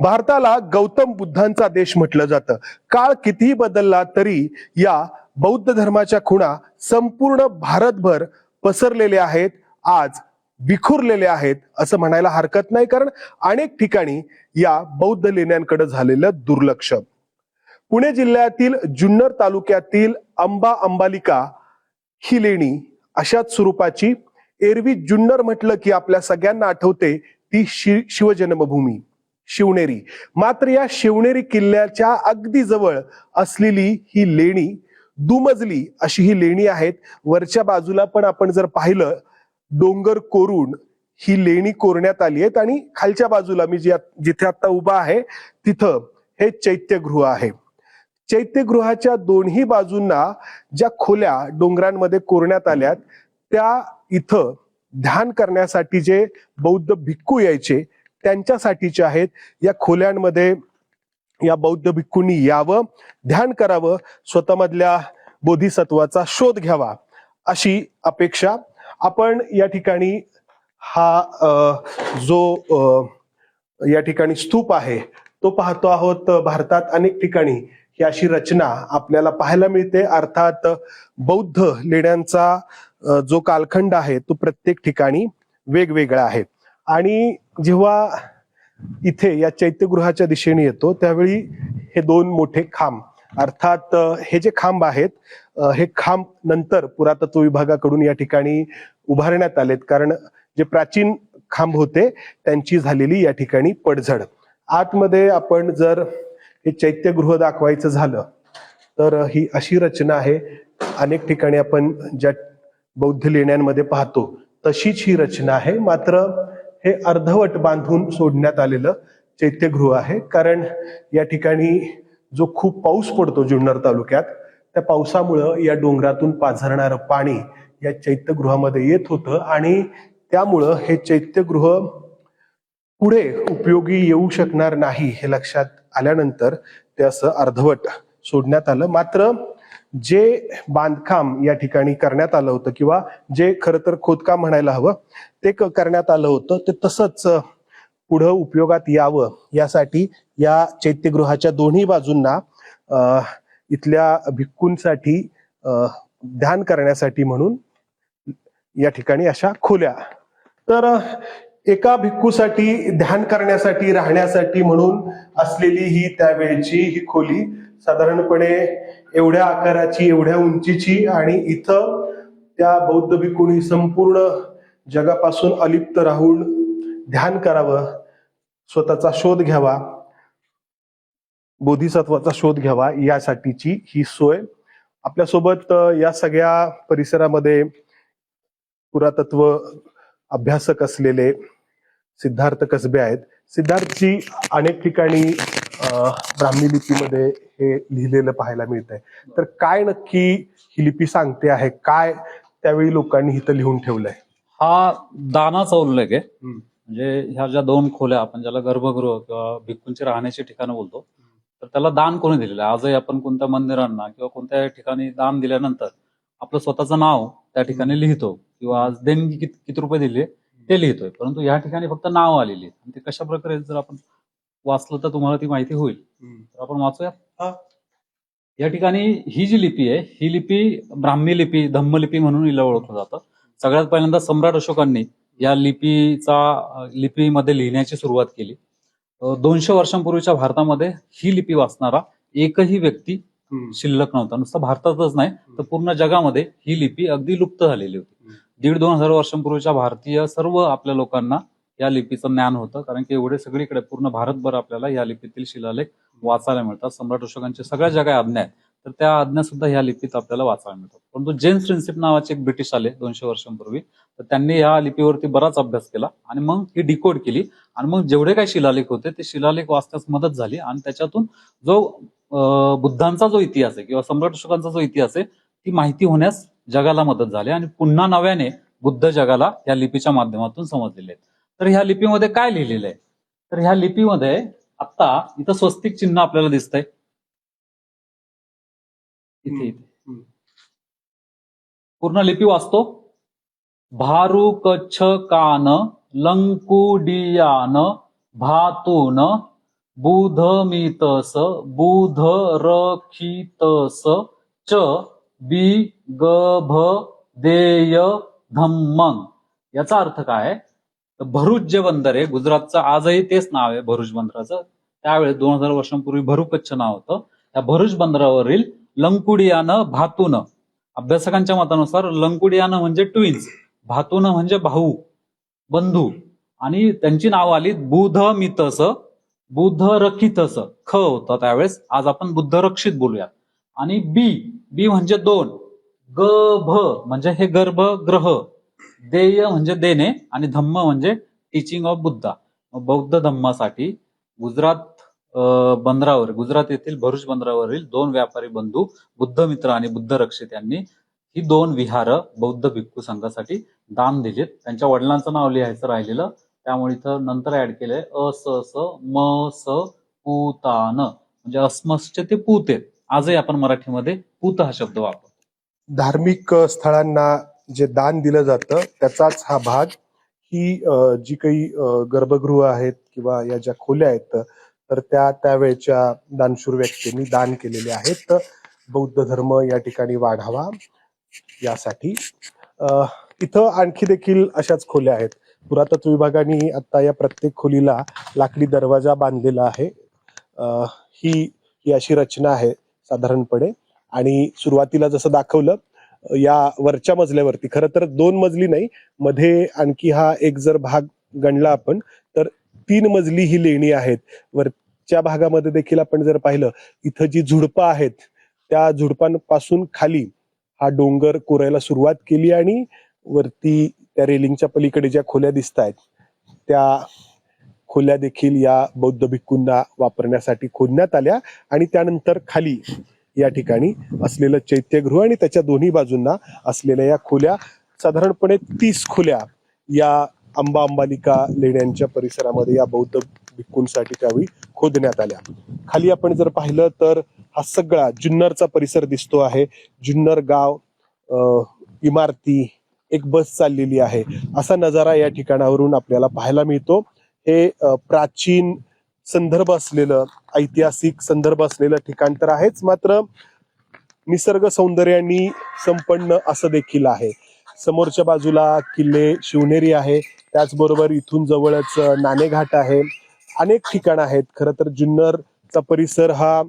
भारताला गौतम बुद्धांचा देश म्हटलं जातं. काळ कितीही बदलला तरी या बौद्ध धर्माच्या खुणा संपूर्ण भारतभर पसरलेले आहेत, आज विखुरलेले आहेत असं म्हणायला हरकत नाही. कारण अनेक ठिकाणी या बौद्ध लेण्यांकडे झालेलं दुर्लक्ष. पुणे जिल्ह्यातील जुन्नर तालुक्यातील अंबालिका ही लेणी अशाच स्वरूपाची. एरवी जुन्नर म्हटलं की आपल्या सगळ्यांना आठवते ती शिवजन्मभूमी शिवनेरी. मात्र या शिवनेरी किल्ल्याच्या अगदी जवळ असलेली ही लेणी दुमजली अशी ही लेणी आहेत. वरच्या बाजूला पण आपण जर पाहिलं डोंगर कोरून ही लेणी कोरण्यात आली आहेत आणि खालच्या बाजूला मी जिथे आता उभा आहे तिथं हे चैत्यगृह आहे. चैत्यगृहाच्या दोन्ही बाजूंना ज्या खोल्या डोंगरांमध्ये कोरण्यात आल्यात त्या इथं ध्यान करण्यासाठी जे बौद्ध भिक्खू यायचे त्यांच्यासाठीच्या आहेत. या खोल्यांमध्ये या बौद्ध भिक्खूंनी यावं, ध्यान करावं, स्वतःमधल्या बोधिसत्वाचा शोध घ्यावा अशी अपेक्षा. आपण या ठिकाणी हा जो या ठिकाणी स्तूप आहे तो पाहतो आहोत. भारतात अनेक ठिकाणी ही अशी रचना आपल्याला पाहायला मिळते. अर्थात बौद्ध लेण्यांचा जो कालखंड आहे तो प्रत्येक ठिकाणी वेगवेगळा आहे. आणि जेव्हा इथे या चैत्यगृहाच्या दिशेने येतो त्यावेळी हे दोन मोठे खांब, अर्थात हे जे खांब आहेत हे खांब नंतर पुरातत्व विभागाकडून या ठिकाणी उभारण्यात आलेत. कारण जे प्राचीन खांब होते त्यांची झालेली या ठिकाणी पडझड. आतमध्ये आपण जर हे चैत्यगृह दाखवायचं झालं तर ही अशी रचना आहे. अनेक ठिकाणी आपण ज्या बौद्ध लेण्यांमध्ये पाहतो तशीच ही रचना आहे. मात्र हे अर्धवट बांधून सोडण्यात आलेलं चैत्यगृह आहे. कारण या ठिकाणी जो खूप पाऊस पडतो जुन्नर तालुक्यात, त्या पावसामुळं या डोंगरातून पाझरणारं पाणी या चैत्यगृहामध्ये येत होतं आणि त्यामुळं हे चैत्यगृह पुढे उपयोगी येऊ शकणार नाही हे लक्षात आल्यानंतर ते असं अर्धवट सोडण्यात आलं. मात्र जे बांधकाम या ठिकाणी करण्यात आलं होतं किंवा जे खरं तर खोदकाम म्हणायला हवं ते करण्यात आलं होतं ते तसंच पुढं उपयोगात यावं यासाठी या चैत्यगृहाच्या दोन्ही बाजूंना इथल्या भिक्खूंसाठी ध्यान करण्यासाठी म्हणून या ठिकाणी अशा खोल्या. तर एका भिक्खूसाठी ध्यान करण्यासाठी राहण्यासाठी म्हणून असलेली ही त्यावेळची ही खोली साधारणपणे एवढ्या आकाराची, एवढ्या उंचीची. आणि इथं त्या बौद्ध भिक्खूंनी संपूर्ण जगापासून अलिप्त राहून ध्यान करावं, स्वतःचा शोध घ्यावा, बोधिसत्वाचा शोध घ्यावा यासाठीची ही सोय. आपल्यासोबत या सगळ्या परिसरामध्ये पुरातत्व अभ्यासक असलेले सिद्धार्थ कसबे आहेत. सिद्धार्थची अनेक ठिकाणी ब्राह्मी लिपीमध्ये हे लिहिलेलं पाहायला मिळतंय. तर काय नक्की ही लिपी सांगते आहे, काय त्यावेळी लोकांनी इथं लिहून ठेवलंय? हा दानाचा उल्लेख आहे. म्हणजे ह्या ज्या दोन खोल्या आपण ज्याला गर्भगृह किंवा भिक्खूंची राहण्याची ठिकाणं बोलतो, तर त्याला दान कोणी दिलेलं आहे? आजही आपण कोणत्या मंदिरांना किंवा कोणत्या ठिकाणी दान दिल्यानंतर आपलं स्वतःचं नाव त्या ठिकाणी लिहितो किंवा आज देणगी किती रुपये दिले ते लिहितोय. परंतु या ठिकाणी फक्त नाव आलेली आणि ते कशा प्रकारे जर आपण वाचलं तर तुम्हाला ती माहिती होईल. तर आपण वाचूया. या ठिकाणी ही जी लिपी आहे ही लिपी ब्राह्मी लिपी, धम्मलिपी म्हणून हिला ओळखलं जातं. सगळ्यात पहिल्यांदा सम्राट अशोकांनी या लिपीमध्ये लिहिण्याची सुरुवात केली. 200 वर्षांपूर्वीच्या भारतामध्ये ही लिपी वाचणारा एकही व्यक्ती शिल्लक नव्हता. नुसतं भारतातच नाही तर पूर्ण जगामध्ये ही लिपी अगदी लुप्त झालेली होती. 1,500-2,000 वर्षांपूर्वीच्या भारतीय सर्व आपल्या लोकांना या लिपीचं ज्ञान होतं. कारण की एवढे सगळीकडे पूर्ण भारतभर आपल्याला या लिपीतील शिलालेख वाचायला मिळतात. सम्राट अशोकांच्या सगळ्या ज्या काही आज्ञा आहेत तर त्या आज्ञा सुद्धा ह्या लिपीत आपल्याला वाचायला मिळतात. परंतु जेम्स प्रिन्सिप नावाचे एक ब्रिटिश आले 200 वर्षांपूर्वी, तर त्यांनी या लिपीवरती बराच अभ्यास केला आणि मग ही डिकोड केली. आणि मग जेवढे काही शिलालेख होते ते शिलालेख वाचण्यास मदत झाली आणि त्याच्यातून जो बुद्धांचा जो इतिहास आहे किंवा सम्राट अशोकांचा जो इतिहास आहे ती माहिती होण्यास जगाला मदत झाली आणि पुन्हा नव्याने बुद्ध जगाला या लिपीच्या माध्यमातून समजलेले आहेत. तर ह्या लिपीमध्ये काय लिहिलेलं आहे? तर ह्या लिपीमध्ये आता इथं स्वस्तिक चिन्ह आपल्याला दिसतंय. इथे पूर्ण लिपी वाचतो. भारू कच्छ कान लंकुडियान भातून बुधमितस बुधरखितस च बिगभदेय धम्मं. याचा अर्थ काय आहे? तर भरूच जे बंदर आहे गुजरातचं, आजही तेच नाव आहे भरूच बंदराचं. त्यावेळेस 2000 वर्षांपूर्वी भरूकच्छ नाव होतं. त्या भरूच बंदरावरील लंकुडियानं भातून, अभ्यासकांच्या मतानुसार लंकुडियानं म्हणजे ट्विन्स, भातून म्हणजे भाऊ, बंधू, आणि त्यांची नाव आली बुधमितस बुधरखितस. ख होता त्यावेळेस, आज आपण बुद्धरक्षित बोलूया. आणि बी, बी म्हणजे दोन, ग भ म्हणजे हे गर्भग्रह, देय म्हणजे देणे, आणि धम्म म्हणजे टीचिंग ऑफ बुद्धा. बौद्ध धम्मासाठी गुजरात बंदरावर, गुजरात येथील भरूच बंदरावरील दोन व्यापारी बंधू बुद्धमित्र आणि बुद्धरक्षित यांनी ही दोन विहार बौद्ध भिक्खू संघासाठी दान दिलेत. त्यांच्या वडिलांचं नाव लिहायचं राहिलेलं, त्यामुळे इथं नंतर ऍड केलंय अस स म स पूतान, म्हणजे अस्मसचे ते पूत आहेत. आजही आपण मराठीमध्ये पूत हा शब्द वापरतो. धार्मिक स्थळांना जे दान दिलं जातं त्याचाच हा भाग. ही जी काही गर्भगृह आहेत किंवा या ज्या खोल्या आहेत तर त्या त्यावेळच्या दानशूर व्यक्तींनी दान केलेले आहेत, बौद्ध धर्म या ठिकाणी वाढावा यासाठी. इथं आणखी देखील अशाच खोल्या आहेत. पुरातत्व विभागाने आता या प्रत्येक खोलीला लाकडी दरवाजा बांधलेला आहे. ही ही अशी रचना आहे साधारणपणे. आणि सुरुवातीला जसं दाखवलं, या वरच्या मजल्यावरती, खरं तर 2 मजली नाही, मध्ये आणखी हा एक जर भाग गणला आपण तर 3 मजली ही लेणी आहेत. वरच्या भागामध्ये देखील आपण जर पाहिलं, इथं जी झुडपं आहेत त्या झुडपांपासून खाली हा डोंगर कोरायला सुरुवात केली आणि वरती त्या रेलिंगच्या पलीकडे ज्या खोल्या दिसत आहेत त्या खोल्या देखील या बौद्ध भिक्खूंना वापरण्यासाठी खोदण्यात आल्या. आणि त्यानंतर खाली या ठिकाणी असलेलं चैत्यगृह आणि त्याच्या दोन्ही बाजूंना असलेल्या या खोल्या, साधारणपणे 30 खोल्या या अंबालिका लेण्यांच्या परिसरामध्ये या बौद्ध भिक्खूंसाठी त्यावेळी खोदण्यात आल्या. खाली आपण जर पाहिलं तर हा सगळा जुन्नरचा परिसर दिसतो आहे. जुन्नर गाव, इमारती, एक बस चाललेली आहे, असा नजारा या ठिकाणावरून आपल्याला पाहायला मिळतो. हे प्राचीन संदर्भ असलेलं, ऐतिहासिक संदर्भ असलेलं ठिकाण तर आहेच, मात्र निसर्ग सौंदर्याने संपन्न असं देखील आहे. समोरच्या बाजूला किल्ले शिवनेरी आहे, त्याचबरोबर इथून जवळच नाणेघाट आहे, अनेक ठिकाणं आहेत. खरं तर जुन्नरचा परिसर हा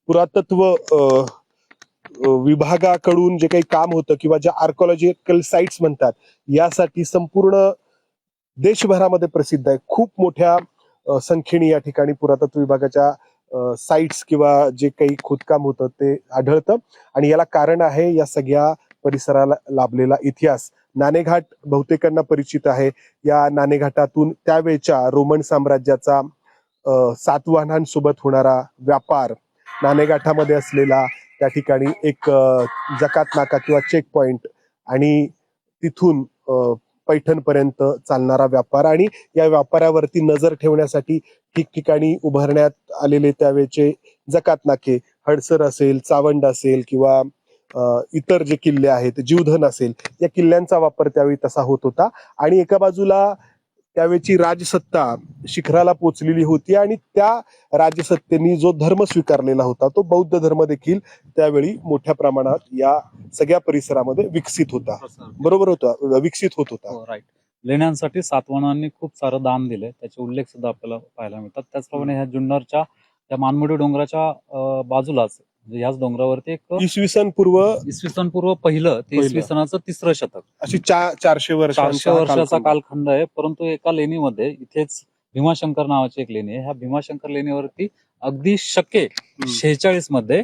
पुरातत्व विभागाकडून जे काही काम होतं किंवा ज्या आर्कॉलॉजिकल साइट्स म्हणतात यासाठी संपूर्ण देशभरामध्ये प्रसिद्ध आहे. खूप मोठ्या संख्येने या ठिकाणी पुरातत्व विभागाच्या साइट्स किंवा जे काही खोदकाम होतं ते आढळतं. आणि याला कारण आहे या सगळ्या परिसराला लाभलेला इतिहास. नाणेघाट बहुतेकांना परिचित आहे. या नाणेघाटातून त्यावेळच्या रोमन साम्राज्याचा सातवाहनांसोबत होणारा व्यापार, नाणेघाटामध्ये असलेला त्या ठिकाणी एक जकात नाका किंवा चेक पॉइंट, आणि तिथून पैठणपर्यंत चालणारा व्यापार, आणि या व्यापारावरती नजर ठेवण्यासाठी ठिकठिकाणी उभारण्यात आलेले त्यावेळेचे जकात नाके, हडसर असेल, चावंड असेल किंवा इतर जे किल्ले आहेत, जीवधन असेल, या किल्ल्यांचा वापर त्यावेळी तसा होत होता. आणि एका बाजूला त्यावेळची राजसत्ता शिखराला पोचलेली होती आणि त्या राजसत्तेनी जो धर्म स्वीकारलेला होता तो बौद्ध धर्म देखील त्यावेळी मोठ्या प्रमाणात या सगळ्या परिसरामध्ये विकसित होता. बरोबर होता, विकसित होत होता. राईट. लेण्यांसाठी सातवाहनांनी खूप सारं दान दिलंय, त्याचे उल्लेख सुद्धा आपल्याला पाहायला मिळतात. त्याचप्रमाणे ह्या जुन्नरच्या त्या मानमोडी डोंगराच्या बाजूलाच, म्हणजे ह्याच डोंगरावरती एक इसवी सन पूर्व पहिलं ते पहिलं. इसवी सनाचं 3रं शतक, अशी 400 400 वर्षाचा कालखंड आहे. परंतु एका लेणीमध्ये, इथेच भीमाशंकर नावाची एक लेणी आहे, ह्या भीमाशंकर लेणीवरती अगदी शके 46 मध्ये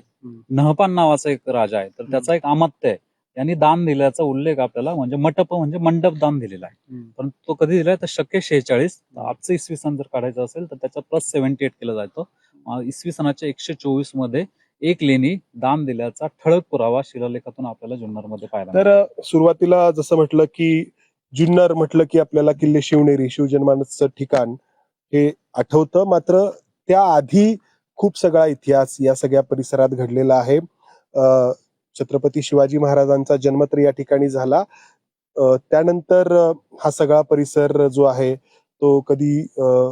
नहपान नावाचा एक राजा आहे, तर त्याचा एक अमात्य आहे, यांनी दान दिल्याचा उल्लेख आपल्याला, म्हणजे मंटप म्हणजे मंडप दान दिलेला आहे. पण तो कधी दिलाय तर शके 46. आजचं इसवी सन जर काढायचं असेल तर त्याचा +78 केलं जातं. इसवी सनाच्या 124 मध्ये एक लेणी दान दिल्याचा ठळक पुरावा शिलालेखातून आपल्याला जुन्नरमध्ये पाहायला मिळतो. तर सुरुवातीला जसं म्हटलं की जुन्नर म्हटलं की आपल्याला किल्ले शिवनेरी, शिवजन्माचं ठिकाण हे आठवतं, मात्र त्याआधी खूप सगळा इतिहास या सगळ्या परिसरात घडलेला आहे. छत्रपती शिवाजी महाराजांचा जन्म तर या ठिकाणी झाला. त्यानंतर हा सगळा परिसर जो आहे तो कधी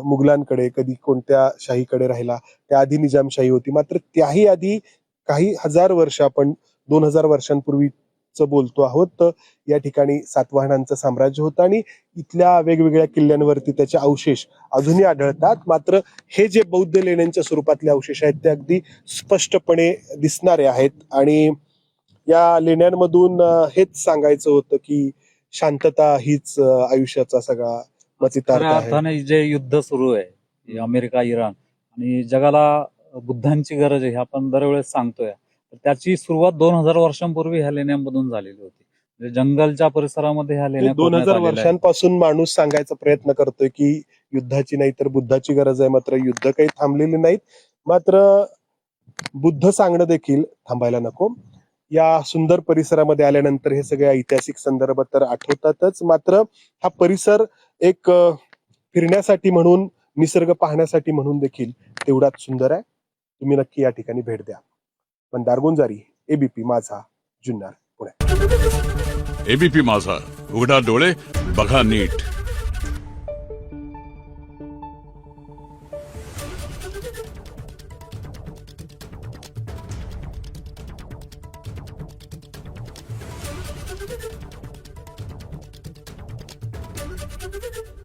मुघलांकडे, कधी कोणत्या शाहीकडे राहिला, त्याआधी निजामशाही होती. मात्र त्याही आधी काही हजार वर्ष, आपण 2000 वर्षांपूर्वीच बोलतो आहोत, तर या ठिकाणी सातवाहनांचं साम्राज्य होतं आणि इथल्या वेगवेगळ्या किल्ल्यांवरती त्याचे अवशेष अजूनही आढळतात. मात्र हे जे बौद्ध लेण्यांच्या स्वरूपातले अवशेष आहेत ते अगदी स्पष्टपणे दिसणारे आहेत आणि या लेण्यांमधून हेच सांगायचं होतं की शांतता हीच आयुष्याचा सगळा मतितार्थ खऱ्या आहे. अर्थाने जे युद्ध सुरू आहे, हे अमेरिका, इराण आणि जगाला बुद्धांची गरज आहे हे आपण दरवेळेस सांगतोय. तर त्याची सुरुवात 2000 वर्षांपूर्वी ह्या लेण्यांमधून झालेली होती. म्हणजे जंगलच्या परिसरामध्ये ह्या लेण्या 2000 खोदण्यात आलेल्या आहेत. वर्षांपासून माणूस सांगायचा प्रयत्न करतोय की युद्धाची नाही तर बुद्धाची गरज आहे. मात्र युद्ध काही थांबलेली नाहीत. मात्र बुद्ध सांगणं देखील थांबायला नको. या सुंदर परिसरामध्ये आल्यानंतर हे सगळे ऐतिहासिक संदर्भ तर आठवतातच, मात्र हा परिसर एक फिरण्यासाठी म्हणून, निसर्ग पाहण्यासाठी म्हणून देखील तेवढाच सुंदर आहे. तुम्ही नक्की या ठिकाणी भेट द्या. मंदार गुंजारी, एबीपी माझा, जुन्नर, पुणे. एबीपी माझा, उघडा डोळे बघा नीट. Thank you.